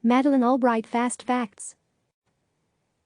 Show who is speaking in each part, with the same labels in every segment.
Speaker 1: Madeleine Albright Fast Facts.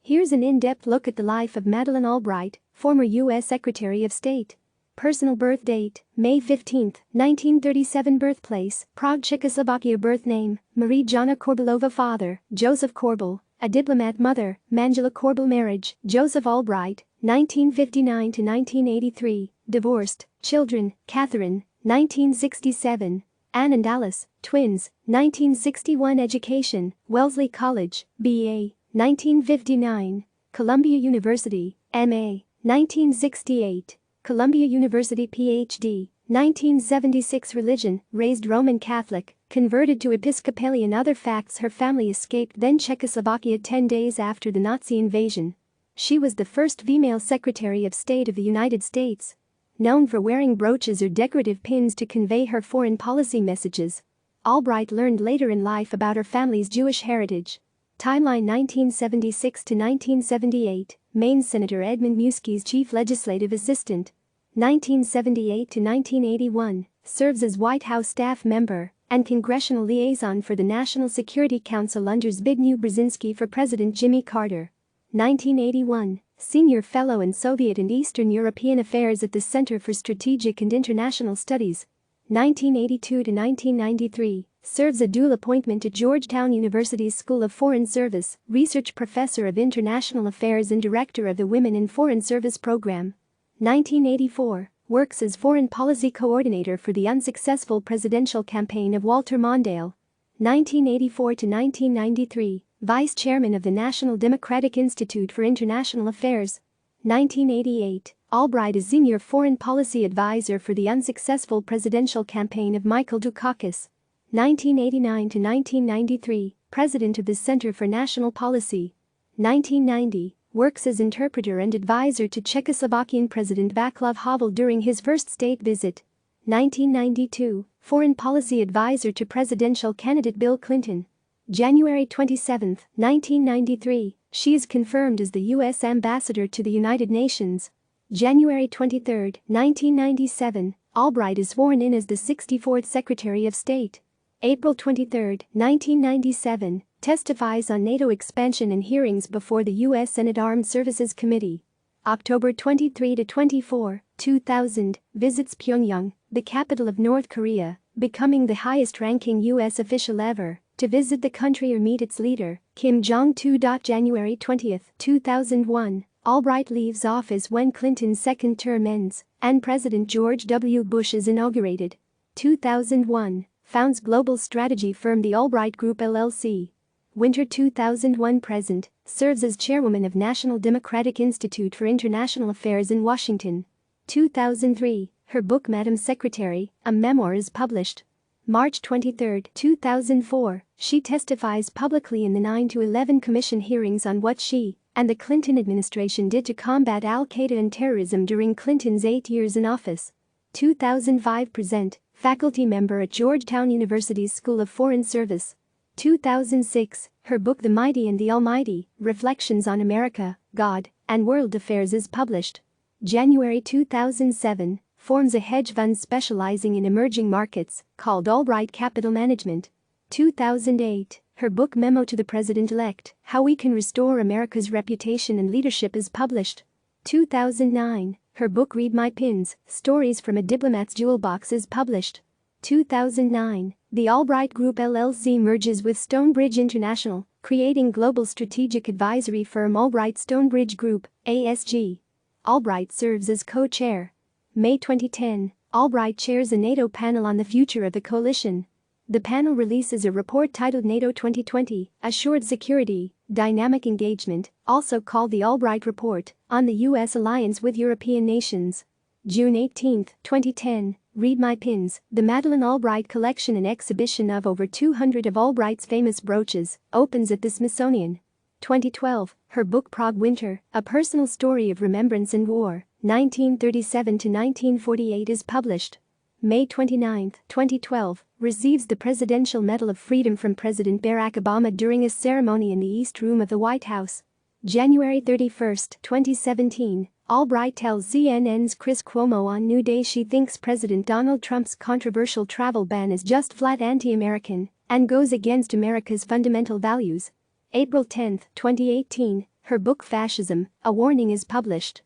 Speaker 1: Here's an in-depth look at the life of Madeleine Albright, former U.S. Secretary of State. Personal birth date, May 15, 1937. Birthplace, Prague, Czechoslovakia. Birth name, Marie Jana Korbelova. Father, Josef Korbel, a diplomat. Mother, Mandula Korbel. Marriage, Joseph Albright, 1959 to 1983. Divorced. Children, Katharine, 1967. Anne and Alice, twins, 1961. Education, Wellesley College, B.A., 1959. Columbia University, M.A., 1968. Columbia University Ph.D., 1976. Religion, raised Roman Catholic, converted to Episcopalian. Other facts: her family escaped then-Czechoslovakia 10 days after the Nazi invasion. She was the first female Secretary of State of the United States. Known for wearing brooches or decorative pins to convey her foreign policy messages. Albright learned later in life about her family's Jewish heritage. Timeline: 1976 to 1978, Maine Senator Edmund Musky's chief legislative assistant. 1978 to 1981, serves as White House staff member and congressional liaison for the National Security Council under Zbigniew Brzezinski for President Jimmy Carter. 1981, senior fellow in Soviet and Eastern European Affairs at the Center for Strategic and International Studies. 1982 to 1993, serves a dual appointment at Georgetown University's School of Foreign Service, research professor of international affairs and director of the Women in Foreign Service program. 1984, works as foreign policy coordinator for the unsuccessful presidential campaign of Walter Mondale. 1984 to 1993, vice chairman of the National Democratic Institute for International Affairs. 1988, Albright is senior foreign policy advisor for the unsuccessful presidential campaign of Michael Dukakis. 1989 to 1993, president of the Center for National Policy. 1990, works as interpreter and advisor to Czechoslovakian President Václav Havel during his first state visit. 1992, foreign policy advisor to presidential candidate Bill Clinton. January 27, 1993, she is confirmed as the U.S. ambassador to the United Nations. January 23, 1997, Albright is sworn in as the 64th Secretary of State. April 23, 1997, testifies on NATO expansion in hearings before the U.S. Senate Armed Services Committee. October 23 to 24, 2000, visits Pyongyang, the capital of North Korea, becoming the highest-ranking U.S. official ever to visit the country or meet its leader, Kim Jong-un. January 20, 2001, Albright leaves office when Clinton's second term ends and President George W. Bush is inaugurated. 2001, founds global strategy firm The Albright Group LLC. Winter 2001-present, serves as chairwoman of National Democratic Institute for International Affairs in Washington. 2003, her book Madam Secretary, a memoir is published. March 23, 2004, she testifies publicly in the 9/11 Commission hearings on what she and the Clinton administration did to combat al-Qaeda and terrorism during Clinton's 8 years in office. 2005 present, faculty member at Georgetown University's School of Foreign Service. 2006, her book The Mighty and the Almighty, Reflections on America, God, and World Affairs is published. January 2007, forms a hedge fund specializing in emerging markets, called Albright Capital Management. 2008, her book Memo to the President-elect, How We Can Restore America's Reputation and Leadership is published. 2009, her book Read My Pins, Stories from a Diplomat's Jewel Box is published. 2009, the Albright Group LLC merges with Stonebridge International, creating global strategic advisory firm Albright Stonebridge Group, ASG. Albright serves as co-chair. May 2010, Albright chairs a NATO panel on the future of the coalition. The panel releases a report titled NATO 2020, Assured Security, Dynamic Engagement, also called the Albright Report, on the U.S. alliance with European nations. June 18, 2010, Read My Pins, the Madeleine Albright collection and exhibition of over 200 of Albright's famous brooches, opens at the Smithsonian. 2012, her book Prague Winter, A Personal Story of Remembrance and War, 1937 to 1948 is published. May 29, 2012, receives the Presidential Medal of Freedom from President Barack Obama during a ceremony in the East Room of the White House. January 31, 2017, Albright tells CNN's Chris Cuomo on New Day she thinks President Donald Trump's controversial travel ban is just flat anti-American and goes against America's fundamental values. April 10, 2018, her book Fascism, A Warning is published.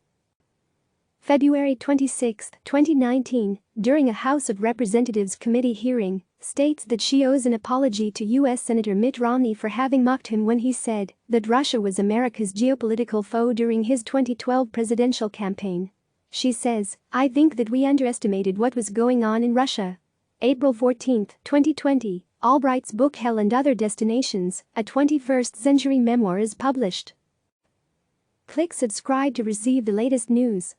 Speaker 1: February 26, 2019, during a House of Representatives committee hearing, states that she owes an apology to U.S. Senator Mitt Romney for having mocked him when he said that Russia was America's geopolitical foe during his 2012 presidential campaign. She says, "I think that we underestimated what was going on in Russia." April 14, 2020, Albright's book Hell and Other Destinations, a 21st-century memoir is published. Click subscribe to receive the latest news.